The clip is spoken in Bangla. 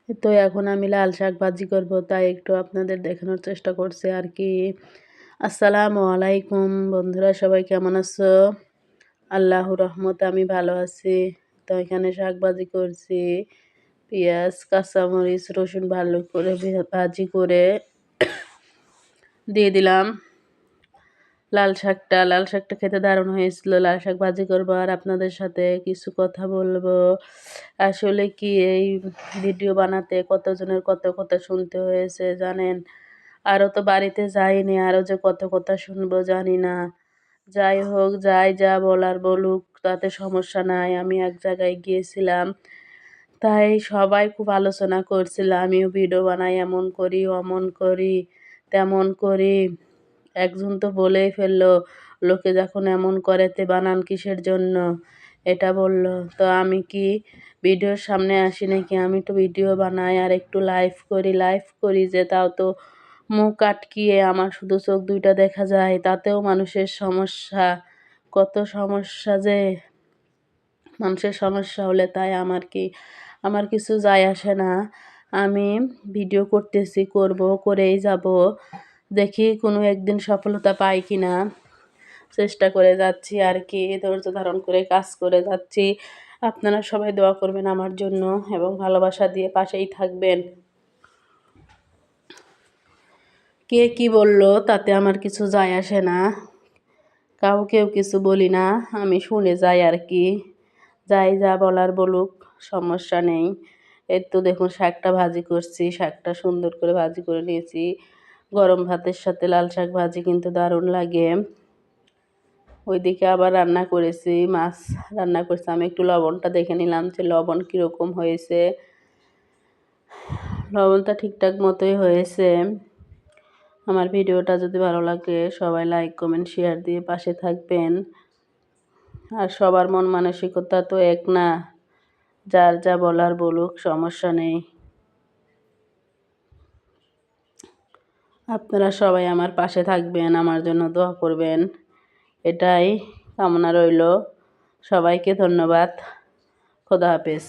তো এখন আমি লাল শাক ভাজি করব, তাই একটু আপনাদের দেখানোর চেষ্টা করছি আর কি। আসসালামু আলাইকুম বন্ধুরা, সবাই কেমন আছো? আল্লাহর রহমতে আমি ভালো আছি। তো এখানে শাক ভাজি করছি, পেঁয়াজ কাঁচামরিচ রসুন ভালো করে ভাজি করে দিয়ে দিলাম লাল শাকটা খেতে দারুণ হয়েছিল। লাল শাক ভাজি করবো আর আপনাদের সাথে কিছু কথা বলবো। আসলে কি এই ভিডিও বানাতে কতজনের কত কথা শুনতে হয়েছে জানেন। আরও তো বাড়িতে যাইনি, আরও যে কত কথা শুনবো জানি না। যাই হোক, যা বলার বলুক, তাতে সমস্যা নাই। আমি এক জায়গায় গিয়েছিলাম, তাই সবাই খুব আলোচনা করছিল আমিও ভিডিও বানাই, এমন করি অমন করি তেমন করি। একজন তো বলেই ফেললো, লোকে যখন এমন করে তে বানান কিসের জন্য, এটা বলল। তো আমি কি ভিডিওর সামনে আসি নাকি? আমি তো ভিডিও বানাই আর একটু লাইভ করি যে, তাও তো মুখ আটকিয়ে আমার শুধু চোখ দুইটা দেখা যায়, তাতেও মানুষের সমস্যা, কত সমস্যা যে। মানুষের সমস্যা হলে তাই আমার কিছু যায় আসে না। আমি ভিডিও করতেছি, করেই যাব। দেখি কোনো একদিন সফলতা পাই কিনা, চেষ্টা করে যাচ্ছি আর কি, ধৈর্য ধারণ করে কাজ করে যাচ্ছি। আপনারা সবাই দোয়া করবেন আমার জন্য এবং ভালোবাসা দিয়ে পাশেই থাকবেন। কে কি বলল তাতে আমার কিছু যায় আসে না, কাউকেও কিছু বলি না, আমি শুনে যাই আর কি। যা বলার বলুক, সমস্যা নেই। এই তো দেখুন শাকটা ভাজি করছি, শাকটা সুন্দর করে ভাজি করে নিয়েছি। গরম ভাতের সাথে লাল শাক ভাজি কিন্তু দারুণ লাগে। ওইদিকে আবার রান্না করেছি, মাছ রান্না করছি। আমি একটু লবণটা দেখে নিলাম যে লবণ কীরকম হয়েছে। লবণটা ঠিকঠাক মতোই হয়েছে। আমার ভিডিওটা যদি ভালো লাগে সবাই লাইক কমেন্ট শেয়ার দিয়ে পাশে থাকবেন। আর সবার মন মানসিকতা তো এক না, যার যা বলার বলুক, সমস্যা নেই। আপনারা সবাই আমার পাশে থাকবেন, আমার জন্য দোয়া করবেন, এটাই কামনা রইল। সবাইকে ধন্যবাদ। খোদা হাফেজ।